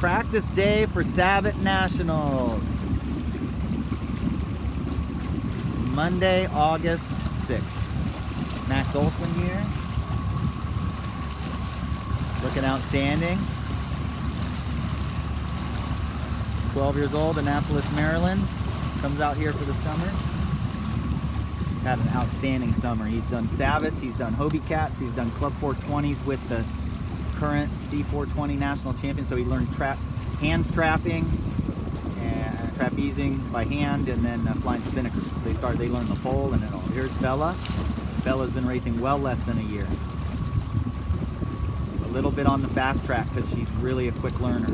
Practice day for Sabot Nationals. Monday, August 6th. Max Olson here. Looking outstanding. 12 years old, Annapolis, Maryland. Comes out here for the summer. He's had an outstanding summer. He's done Sabots, he's done Hobie Cats, he's done Club 420s with the current C420 national champion. So he learned hand trapping and trapezing by hand, and then flying spinnakers. They learned the pole and it all. Here's Bella. Bella's been racing well less than a year. A little bit on the fast track because she's really a quick learner.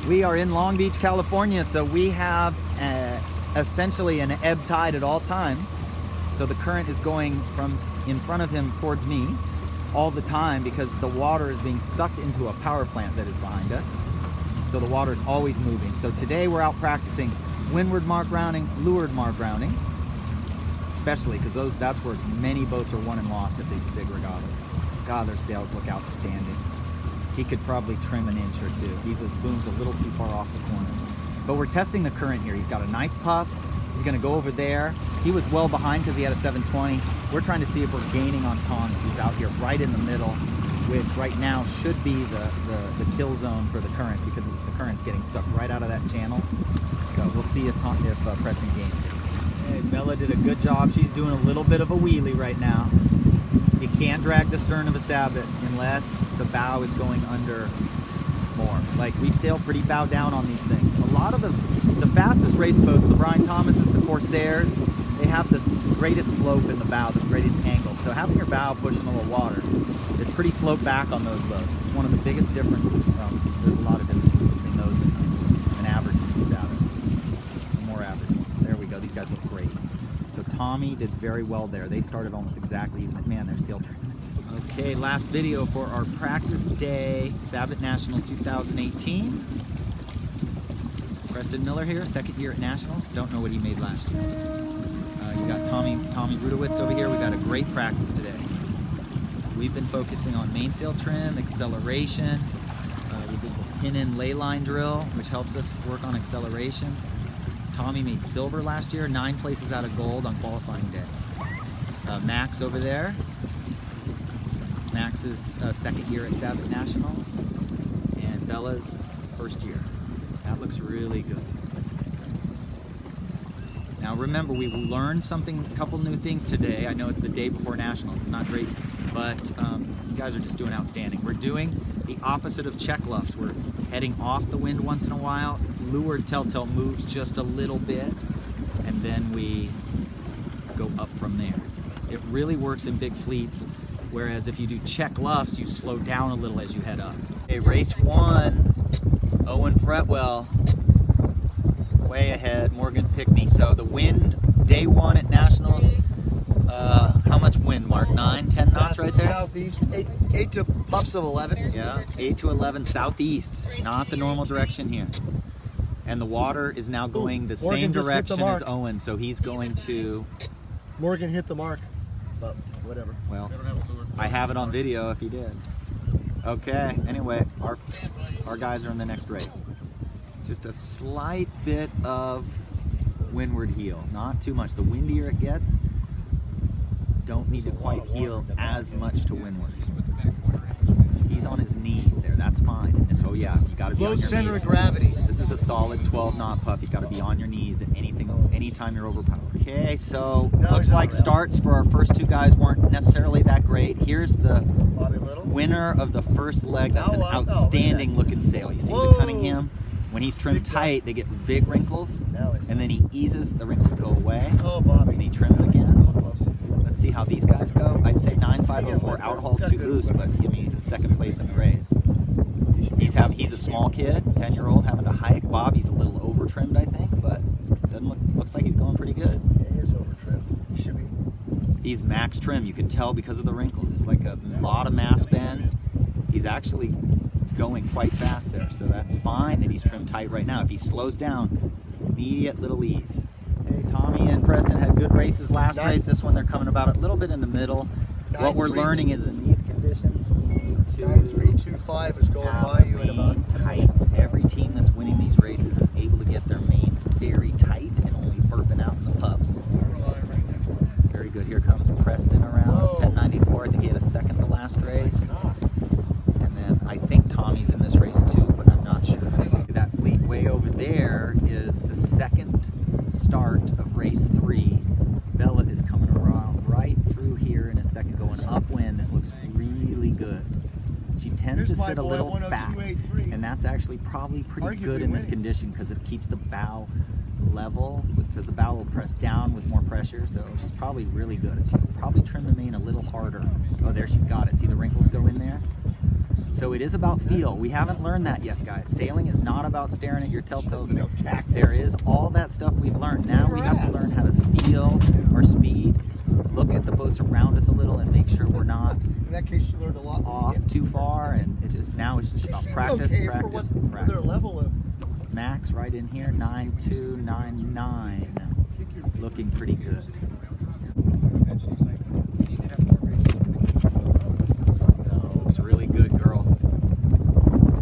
We are in Long Beach, California, so we have essentially an ebb tide at all times. So the current is going from in front of him towards me all the time because the water is being sucked into a power plant that is behind us. So the water is always moving. So today we're out practicing windward mark roundings, leeward mark roundings, especially because that's where many boats are won and lost at these big regattas. God, their sails look outstanding. He could probably trim an inch or two. His boom's a little too far off the corner. But we're testing the current here. He's got a nice puff. He's gonna go over there. He was well behind because he had a 720. We're trying to see if we're gaining on Tommy, who's out here right in the middle, which right now should be the kill zone for the current because the current's getting sucked right out of that channel. So we'll see if Preston gains here. Hey, Bella did a good job. She's doing a little bit of a wheelie right now. You can't drag the stern of a Sabot unless the bow is going under more. Like, we sail pretty bow down on these things. A lot of the fastest race boats, the Brian Thomases, the Corsairs, they have the greatest slope in the bow, the greatest angle. So having your bow pushing a little water is pretty sloped back on those boats. It's one of the biggest differences from, there's a lot of differences between those and an average Sabot. More average. There we go, these guys look great. So Tommy did very well there. They started almost exactly even. Man, their sail trim is. Okay, last video for our practice day, Sabot Nationals 2018. Preston Miller here, second year at Nationals. Don't know what he made last year. You got Tommy Rudowitz over here. We've had a great practice today. We've been focusing on mainsail trim, acceleration. We did the pin-in ley line drill, which helps us work on acceleration. Tommy made silver last year, 9 places out of gold on qualifying day. Max over there. Max is second year at Sabot Nationals, and Bella's first year. That looks really good. Now remember, we learned a couple new things today. I know it's the day before Nationals, it's not great, but you guys are just doing outstanding. We're doing the opposite of check luffs. We're heading off the wind once in a while. Leeward telltale moves just a little bit, and then we go up from there. It really works in big fleets, whereas if you do check luffs, you slow down a little as you head up. Okay, race 1, Owen Fretwell, way ahead, Morgan Pickney. So the wind, day 1 at Nationals, how much wind, Mark? 9, 10 knots right there? Southeast, 8 to puffs of 11. Yeah, 8 to 11 southeast, not the normal direction here. And the water is now going the same direction as Owen, so he's going to... Morgan hit the mark, but whatever. Well, I have it on video if he did. Okay, anyway, our guys are in the next race. Just a slight bit of windward heel, not too much. The windier it gets, don't need to quite heel as much to windward. He's on his knees there, that's fine. So yeah, you gotta be on your knees. Center of gravity. This is a solid 12 knot puff. You gotta be on your knees at anytime you're overpowered. Okay, so looks like starts for our first 2 guys weren't necessarily that great. Here's the winner of the first leg. That's an outstanding looking sail. You see the Cunningham? When he's trimmed tight, they get big wrinkles, and then he eases, the wrinkles go away, and he trims again. Let's see how these guys go. I'd say 9.504, outhauls too loose, but I mean, he's in second place in the race. He's a small kid, 10-year-old, having to hike. Bobby's a little over trimmed, I think, but looks like he's going pretty good. He is over trimmed. He should be. He's max trim. You can tell because of the wrinkles. It's like a lot of mass bend. He's actually going quite fast there, so that's fine that he's trimmed tight right now. If he slows down, immediate little ease. Hey, Tommy and Preston had good races last race. This one they're coming about a little bit in the middle. What we're learning is in these conditions we need to 2.5 is going by you in about Main tight. Every team that's winning these races is able to get their main very tight and only burping out in the puffs. Very good. Here comes Preston around 1094. I think he had a second the last race. And then I think Tommy's in this race too, but I'm not sure. That fleet way over there is the second start of race 3. Bella is coming around right through here in a second, going upwind. This looks really good. She tends to sit a little back, and that's actually probably pretty good in this condition because it keeps the bow level, because the bow will press down with more pressure, so she's probably really good. She could probably trim the main a little harder. Oh, there she's got it. See the wrinkles go in there? So it is about feel. We haven't learned that yet, guys. Sailing is not about staring at your telltales. There is all that stuff we've learned. Now we have to learn how to feel our speed, look at the boats around us a little, and make sure we're not in that case, you learned a lot off too far. And it just now it's just about practice, practice, for practice. their level of Max right in here, 9299, looking pretty good. Looks really good, girl.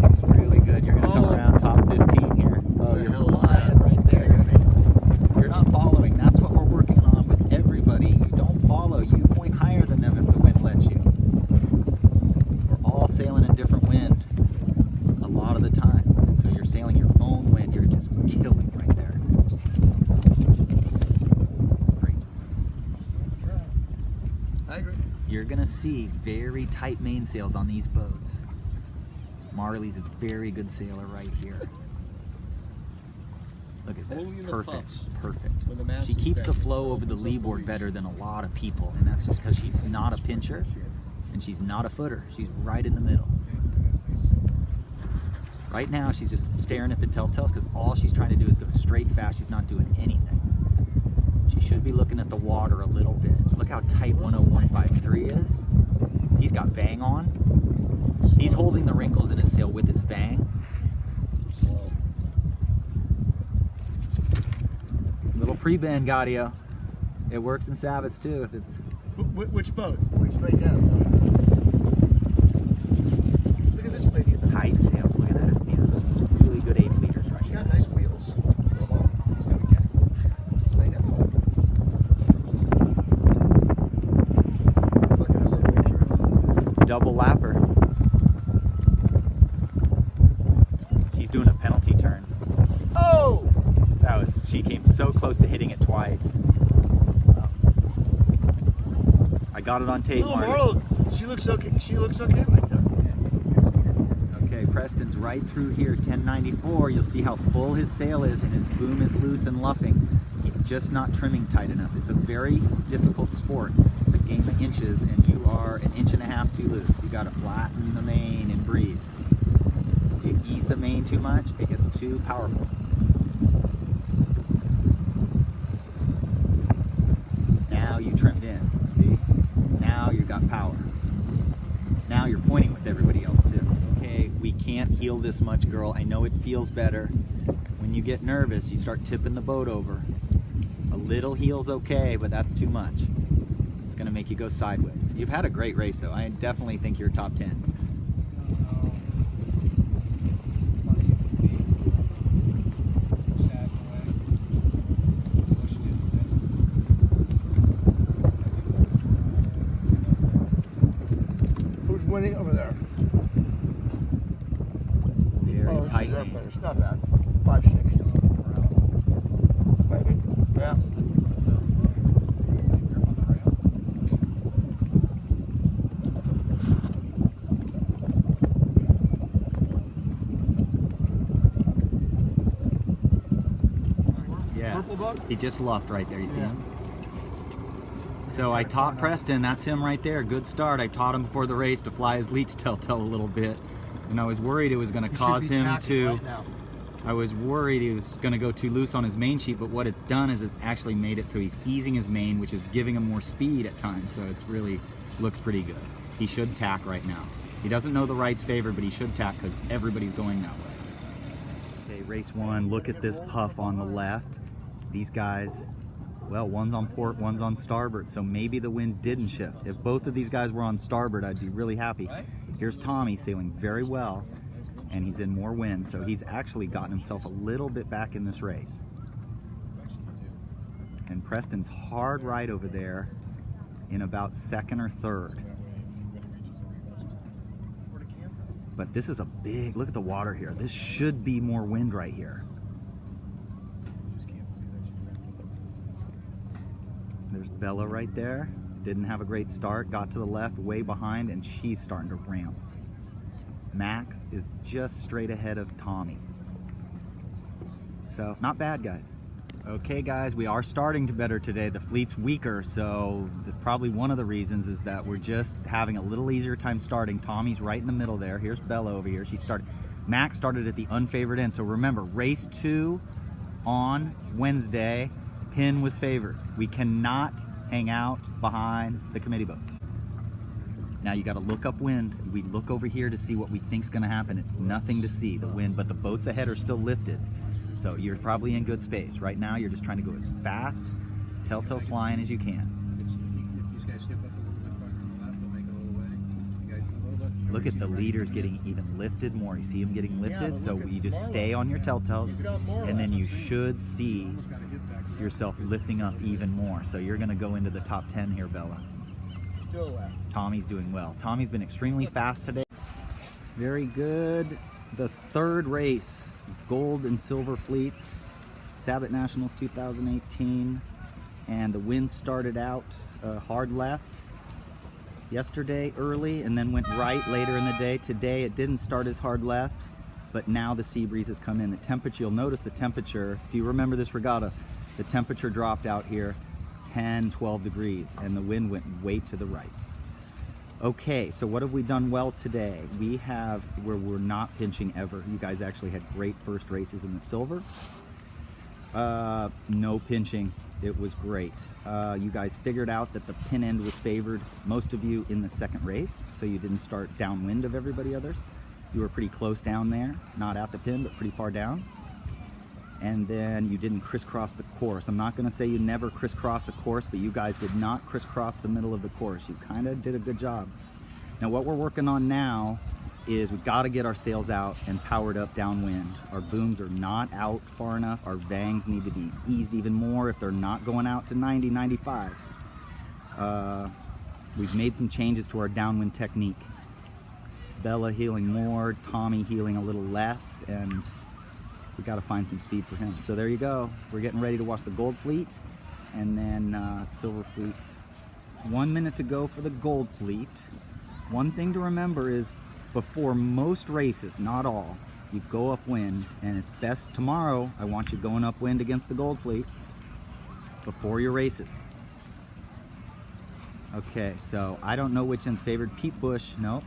Looks really good. You're gonna come around top 15 here. Oh, you're flying right there. You're not following. That's what we're working on with everybody. You don't follow. You point higher than them if the wind lets you. We're all sailing in different wind a lot of the time. And so you're sailing your own wind. You're just killing right there. Great. I agree. You're gonna see very tight mainsails on these boats. Marley's a very good sailor right here. Look at this, perfect, perfect. She keeps the flow over the leeboard better than a lot of people, and that's just because she's not a pincher and she's not a footer. She's right in the middle. Right now she's just staring at the telltales because all she's trying to do is go straight fast. She's not doing anything. She should be looking at the water a little bit. Look how tight 10153 is. He's got vang on. He's holding the wrinkles in his sail with his vang. Little pre-bend, Gaudio. It works in Sabots too if it's... Which boat? Going straight down. Look at this lady. Tight sails, look at that. These are really good A-fleeters right She here. got nice wheels. Double lapper. She's doing a penalty turn. Oh! She came so close to hitting it twice. I got it on tape, Marty. She looks okay. She looks okay right there. Okay, Preston's right through here, 1094. You'll see how full his sail is and his boom is loose and luffing. He's just not trimming tight enough. It's a very difficult sport. It's a game of inches, and you are an inch and a half too loose. You got to flatten the main and breeze. If you ease the main too much, it gets too powerful. Now you trimmed in, see? Now you got power. Now you're pointing with everybody else too. Okay, we can't heel this much, girl. I know it feels better. When you get nervous, you start tipping the boat over. A little heel's okay, but that's too much. It's gonna make you go sideways. You've had a great race though. I definitely think you're top 10. Winning over there. Very tight. It's not bad. 5-6. Maybe. Yeah. Yes. He just luffed right there. You see him? So I taught Preston, that's him right there, good start. I taught him before the race to fly his leech telltale a little bit. And I was worried it was gonna cause him to, I was worried he was gonna go too loose on his main sheet, but what it's done is it's actually made it so he's easing his main, which is giving him more speed at times. So it's really, looks pretty good. He should tack right now. He doesn't know the right's favor, but he should tack because everybody's going that way. Okay, race one, look at this puff on the left. These guys, well, one's on port, one's on starboard, so maybe the wind didn't shift. If both of these guys were on starboard, I'd be really happy. Here's Tommy sailing very well, and he's in more wind, so he's actually gotten himself a little bit back in this race. And Preston's hard right over there in about second or third. But this is a big, look at the water here. This should be more wind right here. There's Bella right there. Didn't have a great start, got to the left, way behind, and she's starting to ramp. Max is just straight ahead of Tommy. So, not bad, guys. Okay, guys, we are starting to better today. The fleet's weaker, so that's probably one of the reasons is that we're just having a little easier time starting. Tommy's right in the middle there. Here's Bella over here. She started. Max started at the unfavored end. So remember, race 2 on Wednesday, Pin was favored. We cannot hang out behind the committee boat. Now you got to look upwind. We look over here to see what we think's going to happen. It's nothing to see the wind, but the boats ahead are still lifted. So you're probably in good space. Right now you're just trying to go as fast, telltale's flying as you can. Look at the leaders getting even lifted more. You see them getting lifted, so you just stay on your telltales, and then you should see yourself lifting up even more. So you're going to go into the top 10 here, Bella. Still left. Tommy's doing well. Tommy's been extremely fast today. Very good. The third race, gold and silver fleets, Sabot Nationals 2018, and the wind started out hard left yesterday early and then went right later in the day. Today it didn't start as hard left, but now the sea breeze has come in. The temperature, you'll notice the temperature, if you remember this regatta, the temperature dropped out here 10, 12 degrees, and the wind went way to the right. Okay, so what have we done well today? We have, where we're not pinching ever. You guys actually had great first races in the silver. No pinching, it was great. You guys figured out that the pin end was favored, most of you in the second race, so you didn't start downwind of everybody others. You were pretty close down there, not at the pin, but pretty far down. And then you didn't crisscross the course. I'm not gonna say you never crisscross a course, but you guys did not crisscross the middle of the course. You kind of did a good job. Now what we're working on now is we've got to get our sails out and powered up downwind. Our booms are not out far enough. Our vangs need to be eased even more if they're not going out to 90, 95. We've made some changes to our downwind technique. Bella heeling more, Tommy heeling a little less, and we got to find some speed for him. So there you go. We're getting ready to watch the gold fleet and then silver fleet. 1 minute to go for the gold fleet. One thing to remember is before most races, not all, you go upwind, and it's best tomorrow. I want you going upwind against the gold fleet before your races. Okay, so I don't know which end's favored. Pete Bush, no.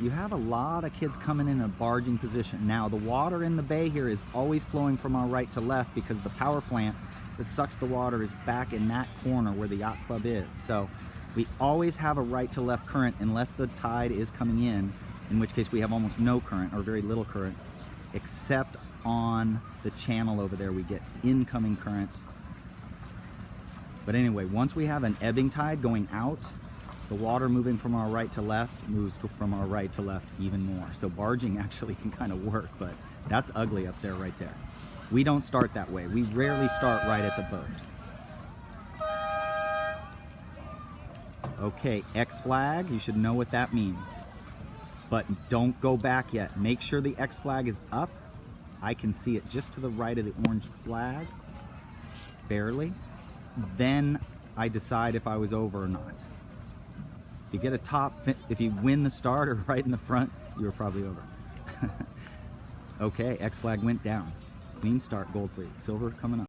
You have a lot of kids coming in a barging position. Now, the water in the bay here is always flowing from our right to left because the power plant that sucks the water is back in that corner where the yacht club is. So we always have a right to left current unless the tide is coming in which case we have almost no current or very little current, except on the channel over there we get incoming current. But anyway, once we have an ebbing tide going out, the water moving from our right to left moves from our right to left even more. So barging actually can kind of work, but that's ugly up there right there. We don't start that way. We rarely start right at the boat. Okay, X flag, you should know what that means. But don't go back yet. Make sure the X flag is up. I can see it just to the right of the orange flag, barely. Then I decide if I was over or not. If you get a top, if you win the start or right in the front, you were probably over. Okay, X flag went down. Clean start, gold fleet. Silver coming up.